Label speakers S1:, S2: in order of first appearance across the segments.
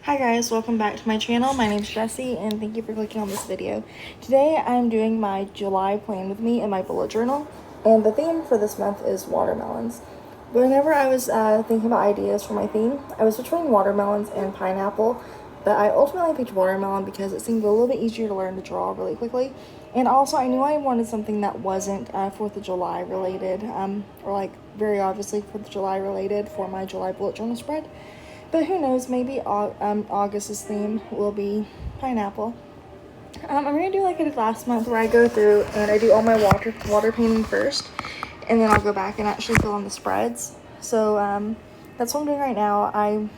S1: Hi guys, welcome back to my channel. My name's Jessie and thank you for clicking on this video. Today I'm doing my July plan with me in my bullet journal, and the theme for this month is watermelons. But whenever I was thinking about ideas for my theme, I was between watermelons and pineapple, but I ultimately picked watermelon because it seemed a little bit easier to learn to draw really quickly. And also I knew I wanted something that wasn't 4th of July related, or like very obviously 4th of July related for my July bullet journal spread. But who knows, maybe August's theme will be pineapple. I'm going to do like I did last month where I go through and I do all my water painting first. And then I'll go back and actually fill in the spreads. So that's what I'm doing right now. I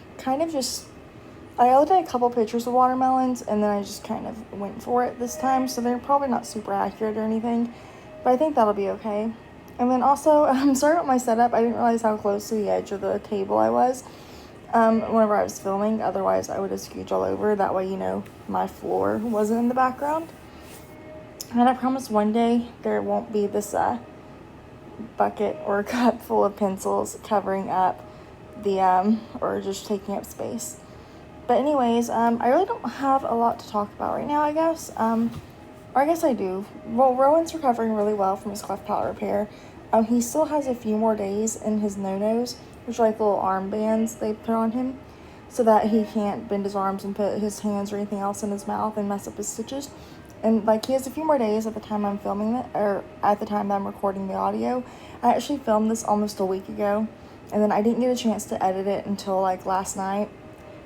S1: looked at a couple pictures of watermelons and then I just kind of went for it this time. So they're probably not super accurate or anything. But I think that'll be okay. And then also, sorry about my setup. I didn't realize how close to the edge of the table I was. Whenever I was filming, otherwise I would have scooched all over, that way, you know, my floor wasn't in the background. And I promise one day there won't be this bucket or cup full of pencils covering up the or just taking up space. But anyways, I really don't have a lot to talk about right now, I guess. Or I guess I do. Well, Rowan's recovering really well from his cleft palate repair. He still has a few more days in his no-nos, which are like little armbands they put on him, so that he can't bend his arms and put his hands or anything else in his mouth and mess up his stitches. And like he has a few more days at the time I'm filming it, or at the time that I'm recording the audio. I actually filmed this almost a week ago, and then I didn't get a chance to edit it until like last night.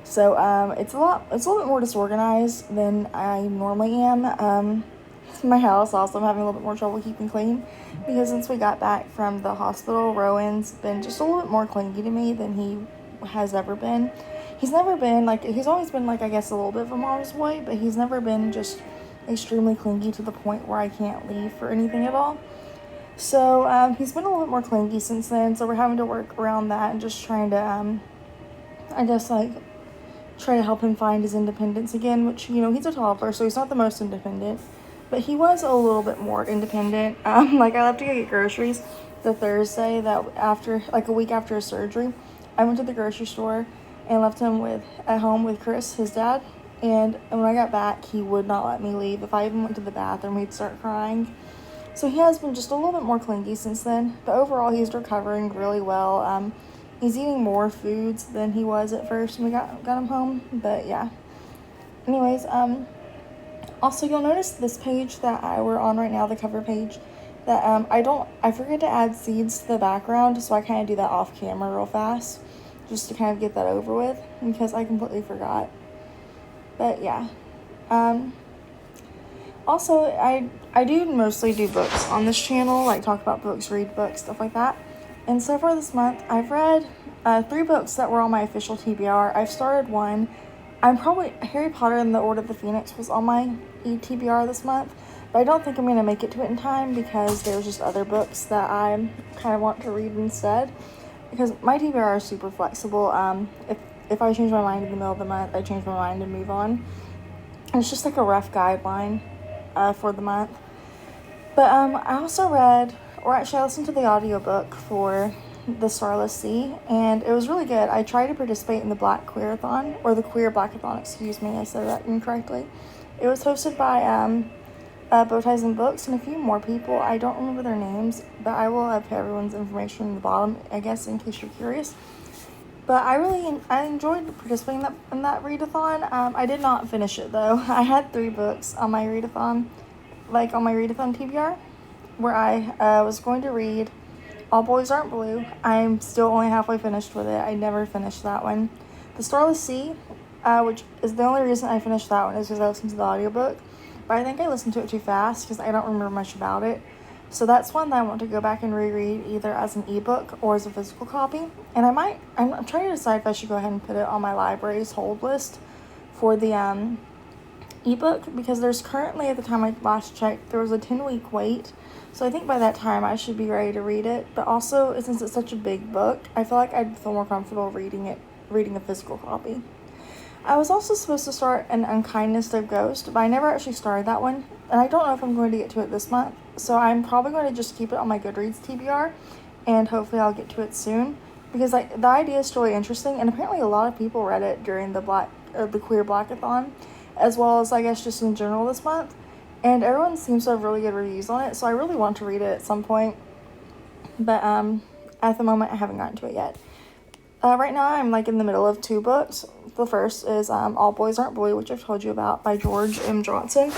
S1: So it's a little bit more disorganized than I normally am. My house also, I'm having a little bit more trouble keeping clean because since we got back from the hospital, Rowan's been just a little bit more clingy to me than he has ever been. He's never been like, he's always been like, I guess, a little bit of a mama's boy, but he's never been just extremely clingy to the point where I can't leave for anything at all. So he's been a little bit more clingy since then, so we're having to work around that and just trying to I guess like try to help him find his independence again, which, you know, he's a toddler, so he's not the most independent, but he was a little bit more independent. Like I left to go get groceries the Thursday that after, like a week after his surgery. I went to the grocery store and left him at home with Chris, his dad, and when I got back, he would not let me leave. If I even went to the bathroom, he'd start crying. So he has been just a little bit more clingy since then, but overall he's recovering really well. He's eating more foods than he was at first when we got him home, but yeah. Anyways, also you'll notice this page that we're on right now, the cover page, that I forget to add seeds to the background, so I kind of do that off camera real fast, just to kind of get that over with, because I completely forgot. But yeah. Also, I do mostly do books on this channel, like talk about books, read books, stuff like that. And so far this month, I've read 3 books that were on my official TBR. I've started one. Harry Potter and the Order of the Phoenix was on my TBR this month, but I don't think I'm going to make it to it in time because there's just other books that I kind of want to read instead. Because my TBR is super flexible. If I change my mind in the middle of the month, I change my mind and move on. And it's just like a rough guideline for the month. But I also read, or actually I listened to the audiobook for The Starless Sea, and it was really good. I tried to participate in the Black Queerathon, or the Queer Blackathon, excuse me, I said that incorrectly. It was hosted by Bowties and Books and a few more people. I don't remember their names, but I will put everyone's information in the bottom, I guess, in case you're curious. But I enjoyed participating in that readathon. I did not finish it though. I had 3 books on my readathon, like on my readathon TBR, where I was going to read All Boys Aren't Blue. I'm still only halfway finished with it. I never finished that one. The Starless Sea, which is the only reason I finished that one, is because I listened to the audiobook. But I think I listened to it too fast because I don't remember much about it. So that's one that I want to go back and reread either as an ebook or as a physical copy. And I'm trying to decide if I should go ahead and put it on my library's hold list for the ebook, because there's currently, at the time I last checked, there was a 10-week wait. So I think by that time I should be ready to read it. But also, since it's such a big book, I feel like I'd feel more comfortable reading a physical copy. I was also supposed to start An Unkindness of Ghost, but I never actually started that one, and I don't know if I'm going to get to it this month, so I'm probably going to just keep it on my Goodreads TBR, and hopefully I'll get to it soon, because the idea is really interesting, and apparently a lot of people read it during the Black the Queer Blackathon, as well as I guess just in general this month. And everyone seems to have really good reviews on it, so I really want to read it at some point. But at the moment, I haven't gotten to it yet. Right now, I'm like in the middle of 2 books. The first is All Boys Aren't Blue, which I've told you about, by George M. Johnson.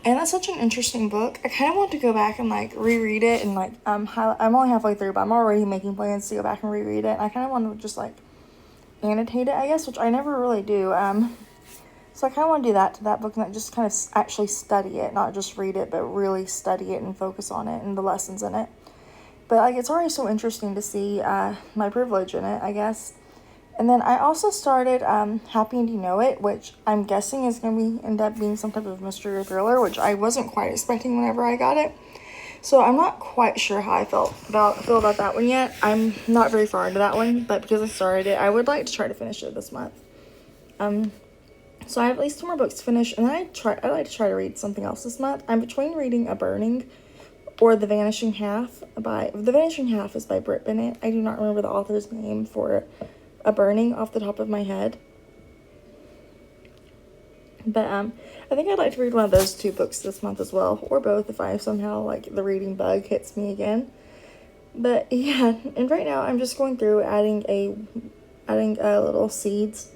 S1: And that's such an interesting book. I kind of want to go back and like reread it and like I'm only halfway through, but I'm already making plans to go back and reread it. And I kind of want to just like annotate it, I guess, which I never really do. So I kind of want to do that to that book and like, just kind of actually study it, not just read it, but really study it and focus on it and the lessons in it. But like it's already so interesting to see my privilege in it, I guess. And then I also started Happy and You Know It, which I'm guessing is going to end up being some type of mystery or thriller, which I wasn't quite expecting whenever I got it. So I'm not quite sure how I feel about that one yet. I'm not very far into that one, but because I started it, I would like to try to finish it this month. So I have at least 2 more books to finish, and then I like to try to read something else this month. I'm between reading A Burning or The Vanishing Half. The Vanishing Half is by Britt Bennett. I do not remember the author's name for A Burning off the top of my head. But I think I'd like to read one of those 2 books this month as well, or both if I somehow like the reading bug hits me again. But yeah, and right now I'm just going through adding little seeds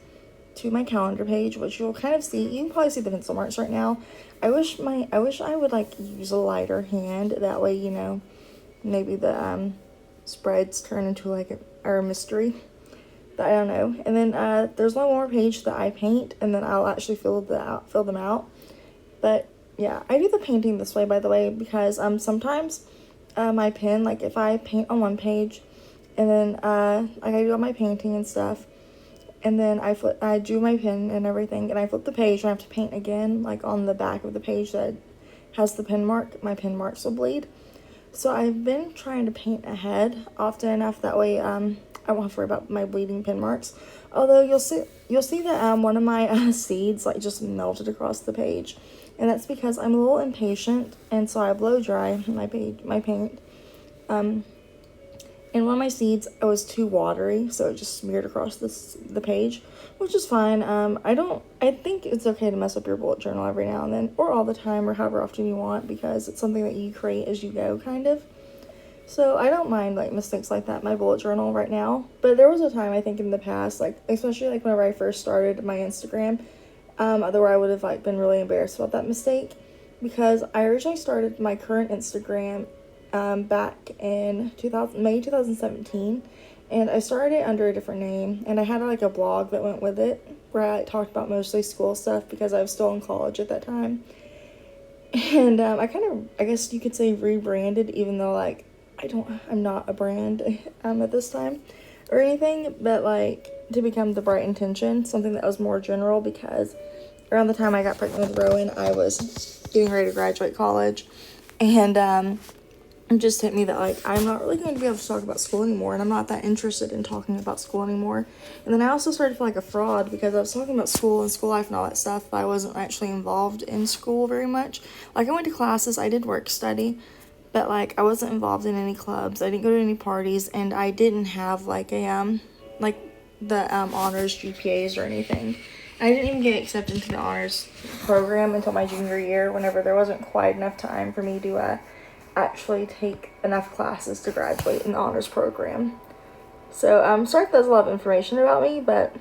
S1: to my calendar page, which you'll kind of see. You can probably see the pencil marks right now. I wish I would like use a lighter hand. That way, you know, maybe the spreads turn into like a mystery. But I don't know. And then there's one more page that I paint, and then I'll actually fill them out. But yeah, I do the painting this way, by the way, because sometimes my pen, like if I paint on one page, and then like I do all my painting and stuff, and then I do my pen and everything, and I flip the page, and I have to paint again, like on the back of the page that has the pen mark. My pen marks will bleed. So I've been trying to paint ahead often enough, that way I won't have to worry about my bleeding pen marks. Although you'll see that one of my seeds like just melted across the page, and that's because I'm a little impatient, and so I blow dry my paint. And one of my seeds, it was too watery, so it just smeared across the page, which is fine. I think it's okay to mess up your bullet journal every now and then, or all the time, or however often you want, because it's something that you create as you go, kind of. So I don't mind like mistakes like that in my bullet journal right now. But there was a time, I think, in the past, like especially like whenever I first started my Instagram, where I would have like been really embarrassed about that mistake, because I originally started my current Instagram back in May 2017, and I started it under a different name, and I had like a blog that went with it where I talked about mostly school stuff because I was still in college at that time. And I kind of, I guess you could say, rebranded, even though like I'm not a brand at this time or anything, but like to become The Bright Intention, something that was more general, because around the time I got pregnant with Rowan, I was getting ready to graduate college, and it just hit me that like I'm not really going to be able to talk about school anymore, and I'm not that interested in talking about school anymore. And then I also started to feel like a fraud, because I was talking about school and school life and all that stuff, but I wasn't actually involved in school very much. Like I went to classes, I did work study, but like I wasn't involved in any clubs, I didn't go to any parties, and I didn't have like a like the honors GPAs or anything. I didn't even get accepted into the honors program until my junior year, whenever there wasn't quite enough time for me to actually take enough classes to graduate in the honors program. So sorry if that's a lot of information about me, but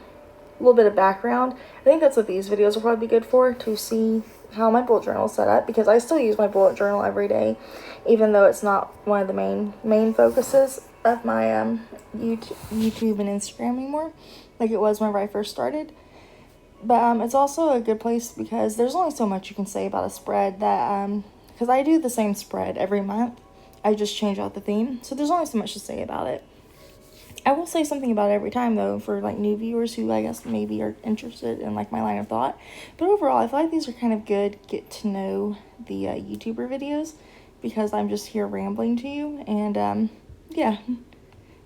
S1: a little bit of background. I think that's what these videos will probably be good for, to see how my bullet journal is set up, because I still use my bullet journal every day, even though it's not one of the main focuses of my YouTube and Instagram anymore, like it was whenever I first started. But it's also a good place because there's only so much you can say about a spread that because I do the same spread every month. I just change out the theme, so there's only so much to say about it. I will say something about it every time, though, for like new viewers who I guess maybe are interested in like my line of thought. But overall, I feel like these are kind of good get to know the YouTuber videos, because I'm just here rambling to you, and yeah.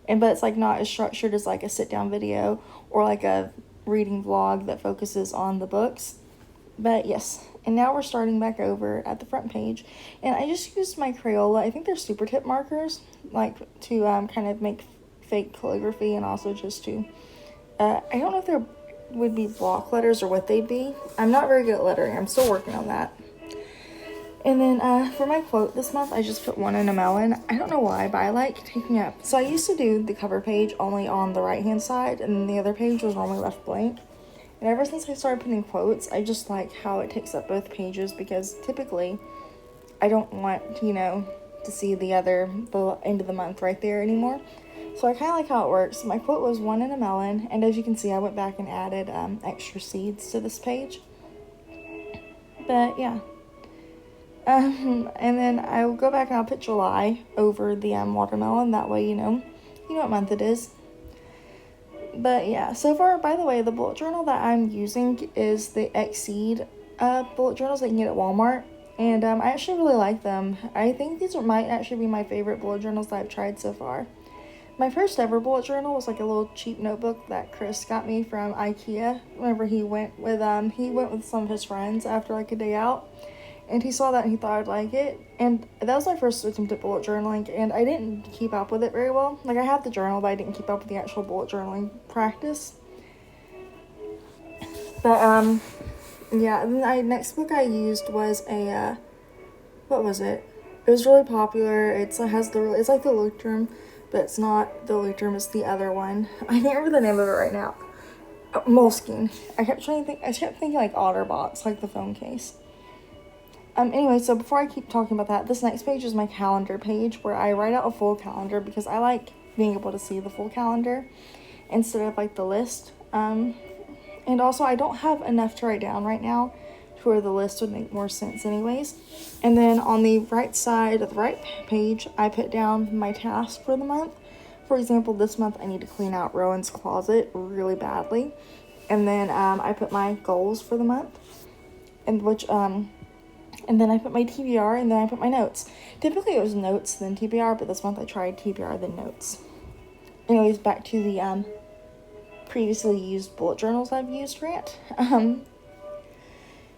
S1: But it's like not as structured as like a sit down video or like a reading vlog that focuses on the books. But yes, and now we're starting back over at the front page, and I just used my Crayola. I think they're super tip markers, like to kind of make fake calligraphy, and also just to I don't know if they're would be block letters or what they'd be. I'm not very good at lettering. I'm still working on that. And then for my quote this month, I just put one in a melon. I don't know why, but I like taking up. So I used to do the cover page only on the right-hand side, and then the other page was normally left blank. And ever since I started putting quotes, I just like how it takes up both pages, because typically I don't want, you know, to see the end of the month right there anymore. So I kind of like how it works. My quote was one in a melon, and as you can see, I went back and added extra seeds to this page. But yeah. And then I'll go back and I'll put July over the watermelon. That way, you know what month it is. But yeah, so far, by the way, the bullet journal that I'm using is the Exceed bullet journals that you can get at Walmart. And I actually really like them. I think these might actually be my favorite bullet journals that I've tried so far. My first ever bullet journal was like a little cheap notebook that Chris got me from IKEA whenever he went with some of his friends after like a day out. And he saw that and he thought I'd like it. And that was my first attempt at bullet journaling, and I didn't keep up with it very well. Like, I have the journal, but I didn't keep up with the actual bullet journaling practice. But, yeah, and then next book I used was what was it? It was really popular. It's like the Leuchtturm, but it's not the Leuchtturm, it's the other one. I can't remember the name of it right now. Moleskine. I kept thinking like Otterbox, like the phone case. Anyway, so before I keep talking about that, this next page is my calendar page where I write out a full calendar because I like being able to see the full calendar instead of like the list. And also I don't have enough to write down right now to where the list would make more sense anyways. And then on the right side of the right page, I put down my task for the month. For example, this month I need to clean out Rowan's closet really badly. And then I put my goals for the month, and then I put my TBR, and then I put my notes. Typically it was notes, then TBR, but this month I tried TBR, then notes. Anyways, back to the previously used bullet journals I've used rant.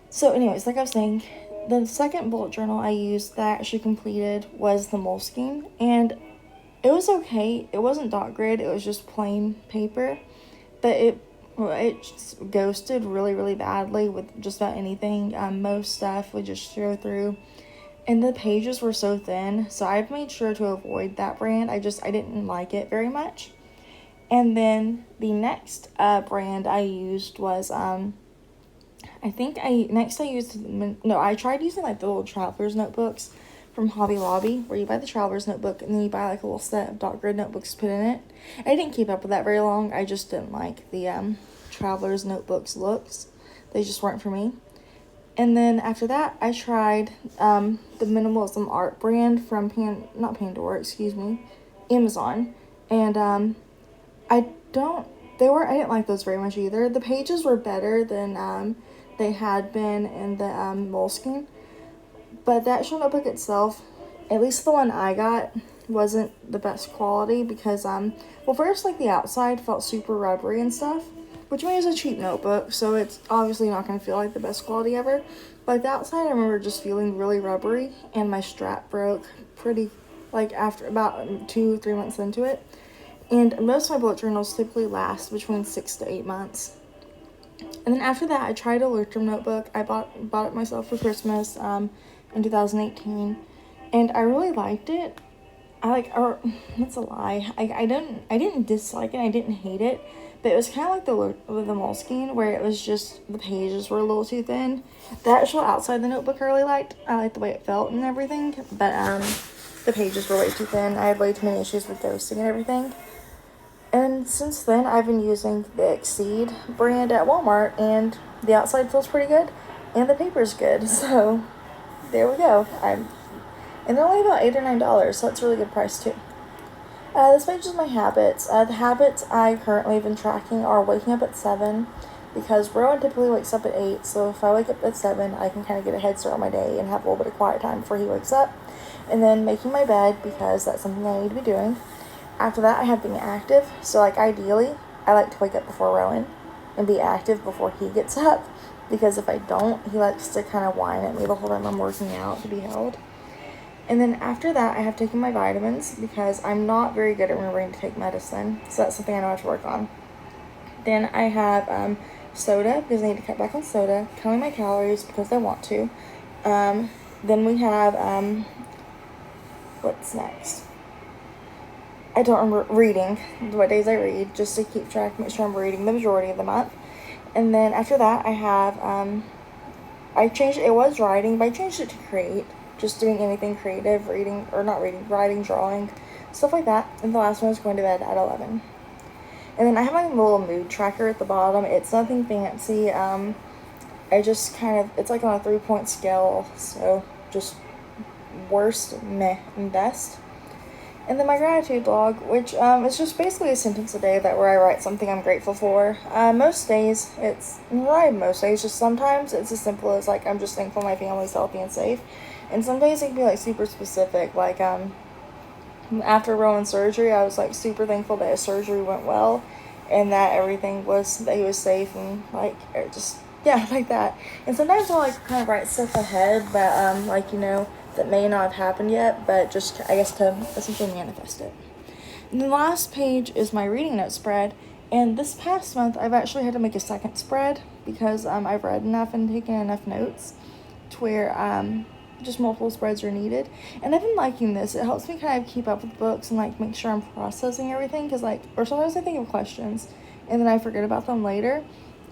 S1: So anyways, like I was saying, the second bullet journal I used that I actually completed was the Moleskine, and it was okay. It wasn't dot grid, it was just plain paper, but it just ghosted really, really badly with just about anything. Most stuff would just show through, and the pages were so thin, so I've made sure to avoid that brand. I didn't like it very much. And then the next brand I used was I tried using like the little traveler's notebooks from Hobby Lobby, where you buy the traveler's notebook and then you buy like a little set of dot grid notebooks to put in it. I didn't keep up with that very long. I just didn't like the traveler's notebooks looks. They just weren't for me. And then after that, I tried the minimalism art brand from Amazon. And I didn't like those very much either. The pages were better than they had been in the Moleskine. But the actual notebook itself, at least the one I got, wasn't the best quality because, first, like, the outside felt super rubbery and stuff, which means it's a cheap notebook, so it's obviously not going to feel like the best quality ever. But the outside, I remember just feeling really rubbery, and my strap broke after about 2-3 months into it. And most of my bullet journals typically last between 6 to 8 months. And then after that, I tried a Leuchtturm notebook. I bought it myself for Christmas in 2018, and I really liked it. That's a lie. I didn't dislike it. I didn't hate it, but it was kind of like the Moleskine, where it was just the pages were a little too thin. The actual outside of the notebook I really liked. I liked the way it felt and everything, but the pages were way too thin. I had way too many issues with ghosting and everything. And since then, I've been using the Exceed brand at Walmart, and the outside feels pretty good, and the paper's good, so there we go. And they're only about $8 or $9, so that's a really good price too. This page is my habits. The habits I currently have been tracking are waking up at 7, because Rowan typically wakes up at 8, so if I wake up at 7, I can kind of get a head start on my day and have a little bit of quiet time before he wakes up. And then making my bed, because that's something I need to be doing. After that, I have being active. So, ideally, I like to wake up before Rowan and be active before he gets up. Because if I don't, he likes to kind of whine at me the whole time I'm working out to be held. And then after that, I have taken my vitamins because I'm not very good at remembering to take medicine. So that's something I know I have to work on. Then I have soda because I need to cut back on soda, counting my calories because I want to. Then we have, what's next? I don't remember reading, what days I read, just to keep track, make sure I'm reading the majority of the month. And then after that, I have, I changed, it was writing, but I changed it to create, just doing anything creative, reading, or not reading, writing, drawing, stuff like that. And the last one is going to bed at 11. And then I have my little mood tracker at the bottom. It's nothing fancy. I just kind of, it's like on a 3-point scale, so just worst, meh, and best. And then my gratitude log, which is just basically a sentence a day where I write something I'm grateful for. Most days, just sometimes it's as simple as like I'm just thankful my family's healthy and safe. And some days it can be like super specific, like after Rowan's surgery, I was like super thankful that his surgery went well and that that he was safe and like like that. And sometimes I'll like kind of write stuff ahead that that may not have happened yet, but just I guess to essentially manifest it. And the last page is my reading note spread, and this past month I've actually had to make a second spread because I've read enough and taken enough notes to where just multiple spreads are needed. And I've been liking this. It helps me kind of keep up with books and like make sure I'm processing everything, because or sometimes I think of questions and then I forget about them later,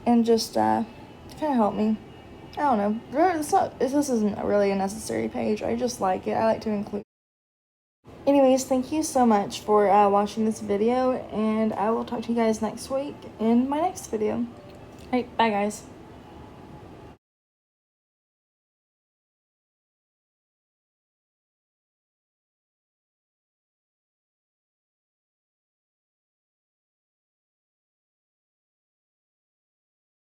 S1: and just kind of help me. I don't know. This isn't really a necessary page. I just like it. I like to include. Anyways, thank you so much for watching this video, and I will talk to you guys next week in my next video. Alright, bye guys.